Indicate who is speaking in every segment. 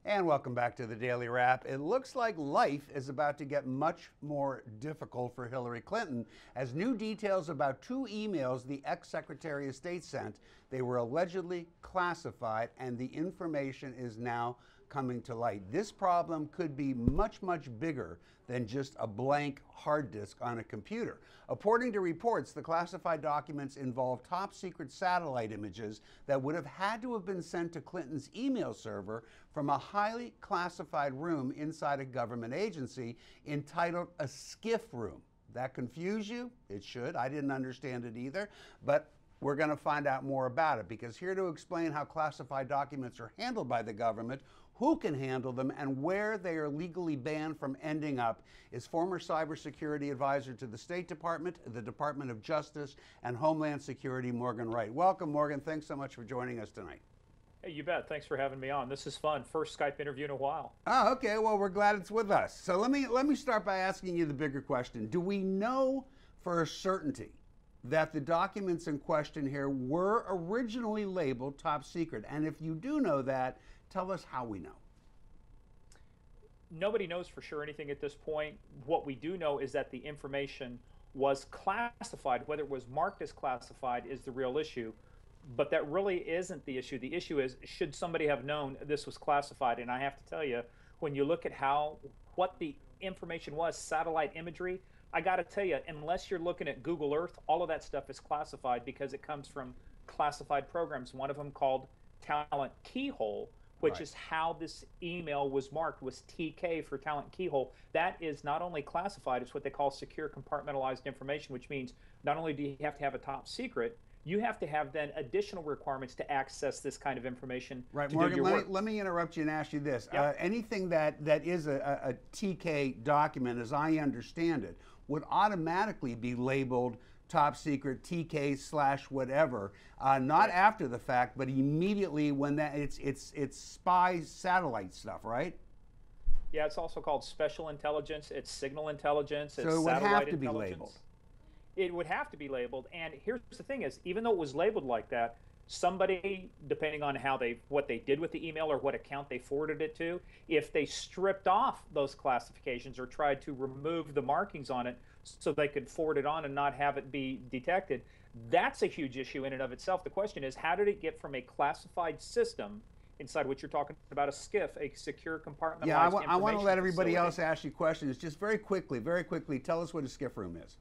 Speaker 1: And welcome back to the Daily Wrap. It looks like life is about to get much more difficult for Hillary Clinton as new details about two emails the ex-Secretary of State sent. They were allegedly classified, and the information is now coming to light. This problem could be much, much bigger than just a blank hard disk on a computer. According to reports, the classified documents involve top secret satellite images that would have had to have been sent to Clinton's email server from a highly classified room inside a government agency entitled a SCIF room. That confuse you? It should. I didn't understand it either, but we're going to find out more about it, because here to explain how classified documents are handled by the government, who can handle them, and where they are legally banned from ending up is former cybersecurity advisor to the State Department, the Department of Justice, and Homeland Security, Morgan Wright. Welcome, Morgan. Thanks so much for joining us tonight.
Speaker 2: Hey, you bet. Thanks for having me on. This is fun. First Skype interview in a while.
Speaker 1: Oh, okay. Well, we're glad it's with us. So let me start by asking you the bigger question. Do we know for a certainty that the documents in question here were originally labeled top secret? And if you do know that, tell us how we know.
Speaker 2: Nobody knows for sure anything at this point. What we do know is that the information was classified. Whether it was marked as classified is the real issue, but that really isn't the issue. The issue is, should somebody have known this was classified? And I have to tell you, when you look at what the information was, satellite imagery, I got to tell you, unless you're looking at Google Earth, all of that stuff is classified because it comes from classified programs. One of them called Talent Keyhole, which is how this email was marked, was TK for Talent Keyhole. That is not only classified, it's what they call secure compartmentalized information, which means not only do you have to have a top secret, you have to have then additional requirements to access this kind of information.
Speaker 1: Right,
Speaker 2: to
Speaker 1: Morgan,
Speaker 2: do your work.
Speaker 1: let me interrupt you and ask you this.
Speaker 2: Yep.
Speaker 1: Anything that is a TK document, as I understand it, would automatically be labeled top secret, TK / whatever, not after the fact, but immediately when that it's spy satellite stuff, right?
Speaker 2: Yeah, it's also called special intelligence. It's signal intelligence.
Speaker 1: So
Speaker 2: it's
Speaker 1: it would
Speaker 2: satellite
Speaker 1: have to be
Speaker 2: intelligence.
Speaker 1: labeled.
Speaker 2: It would have to be labeled. And here's the thing is, even though it was labeled like that, somebody, depending on what they did with the email or what account they forwarded it to, if they stripped off those classifications or tried to remove the markings on it so they could forward it on and not have it be detected, that's a huge issue in and of itself. The question is, how did it get from a classified system inside what you're talking about, a SCIF, a secure compartmentalized information
Speaker 1: I want to let everybody
Speaker 2: facility?
Speaker 1: else ask you questions. Just very quickly, tell us what a SCIF room is.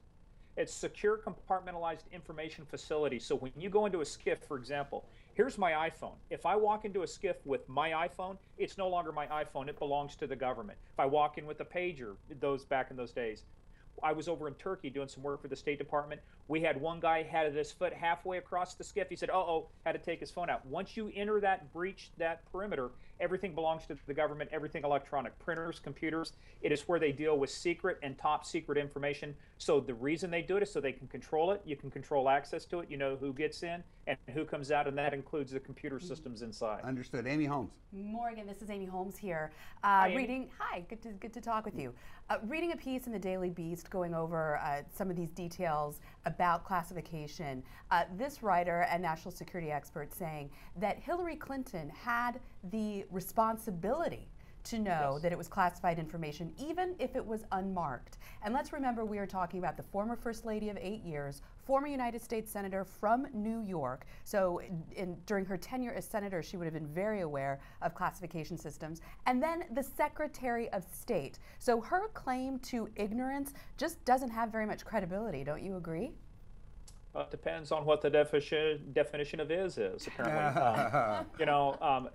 Speaker 2: It's secure compartmentalized information facility. So when you go into a SCIF, for example, here's my iPhone. If I walk into a SCIF with my iPhone, it's no longer my iPhone. It belongs to the government. If I walk in with a pager, back in those days, I was over in Turkey doing some work for the State Department. We had one guy had his foot halfway across the SCIF. He said, uh-oh, had to take his phone out. Once you enter that breach, that perimeter, everything belongs to the government, everything electronic, printers, computers. It is where they deal with secret and top secret information. So the reason they do it is so they can control it. You can control access to it. You know who gets in and who comes out, and that includes the computer systems inside.
Speaker 1: Understood. Amy Holmes.
Speaker 3: Morgan, this is Amy Holmes here.
Speaker 2: Hi,
Speaker 3: Hi, good to talk with you. Reading a piece in the Daily Beast going over some of these details about classification. This writer and national security expert saying that Hillary Clinton had the responsibility to know that it was classified information, even if it was unmarked. And let's remember, we are talking about the former First Lady of 8 years, former United States Senator from New York. So during her tenure as senator, she would have been very aware of classification systems. And then the Secretary of State. So her claim to ignorance just doesn't have very much credibility. Don't you agree?
Speaker 2: It depends on what the definition of is, apparently.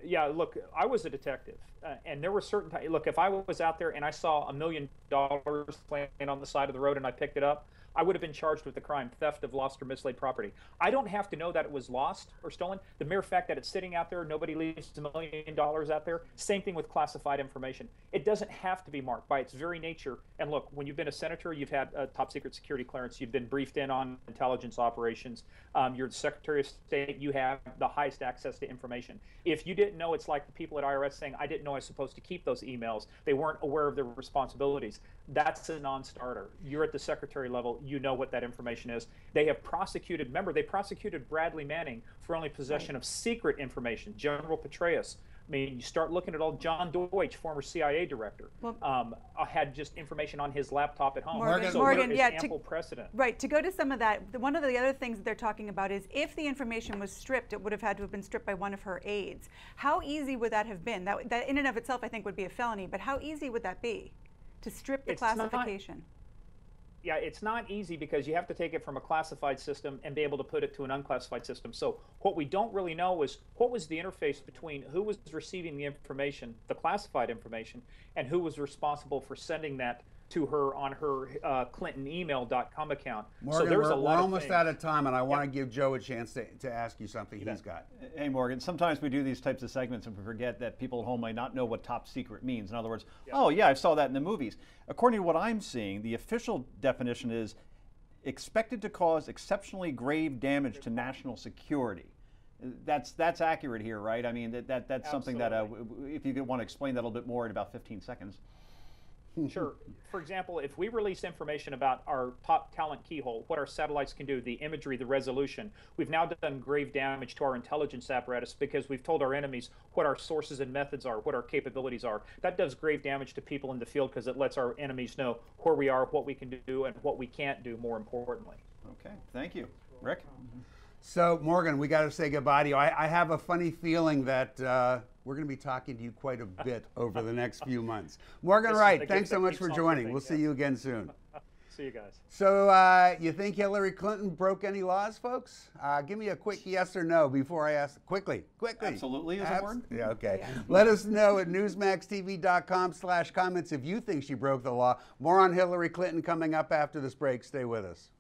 Speaker 2: Yeah, look, I was a detective, and there were certain times, look, if I was out there and I saw $1 million laying on the side of the road and I picked it up, I would have been charged with the crime, theft of lost or mislaid property. I don't have to know that it was lost or stolen. The mere fact that it's sitting out there, nobody leaves $1 million out there, same thing with classified information. It doesn't have to be marked by its very nature. And look, when you've been a senator, you've had a top secret security clearance, you've been briefed in on intelligence operations, you're the Secretary of State, you have the highest access to information. If you didn't know, it's like the people at IRS saying, I didn't know I was supposed to keep those emails. They weren't aware of their responsibilities. That's a non-starter. You're at the secretary level, you know what that information is. They have prosecuted, remember, they prosecuted Bradley Manning for only possession of secret information. General Petraeus mean, you start looking at all John Deutsch, former CIA director, had just information on his laptop at home.
Speaker 4: Morgan,
Speaker 2: there is ample precedent.
Speaker 4: Right. To go to some of that, one of the other things that they're talking about is if the information was stripped, it would have had to have been stripped by one of her aides. How easy would that have been? That in and of itself, I think, would be a felony. But how easy would that be to strip the classification?
Speaker 2: Yeah, it's not easy because you have to take it from a classified system and be able to put it to an unclassified system. So what we don't really know is what was the interface between who was receiving the information, the classified information, and who was responsible for sending that to her on her ClintonEmail.com account.
Speaker 1: Morgan,
Speaker 2: so there's
Speaker 1: we're almost out of time, and I want to give Joe a chance to ask you something he's got.
Speaker 5: Hey, Morgan, sometimes we do these types of segments and we forget that people at home might not know what top secret means. In other words, oh, yeah, I saw that in the movies. According to what I'm seeing, the official definition is expected to cause exceptionally grave damage to national security. That's accurate here, right? I mean, that's something that, if you want to explain that a little bit more in about 15 seconds.
Speaker 2: Sure. For example, if we release information about our top talent keyhole, what our satellites can do, the imagery, the resolution, we've now done grave damage to our intelligence apparatus because we've told our enemies what our sources and methods are, what our capabilities are. That does grave damage to people in the field because it lets our enemies know where we are, what we can do, and what we can't do, more importantly.
Speaker 5: Okay. Thank you. Rick?
Speaker 1: So, Morgan, we got to say goodbye to you. I have a funny feeling that we're going to be talking to you quite a bit over the next few months. Morgan Wright, thanks so much for joining. We'll see you again soon.
Speaker 2: See you guys.
Speaker 1: So, you think Hillary Clinton broke any laws, folks? Give me a quick yes or no before I ask. Quickly.
Speaker 5: Absolutely is a word.
Speaker 1: Yeah, okay. Yeah. Let us know at newsmaxtv.com/comments if you think she broke the law. More on Hillary Clinton coming up after this break. Stay with us.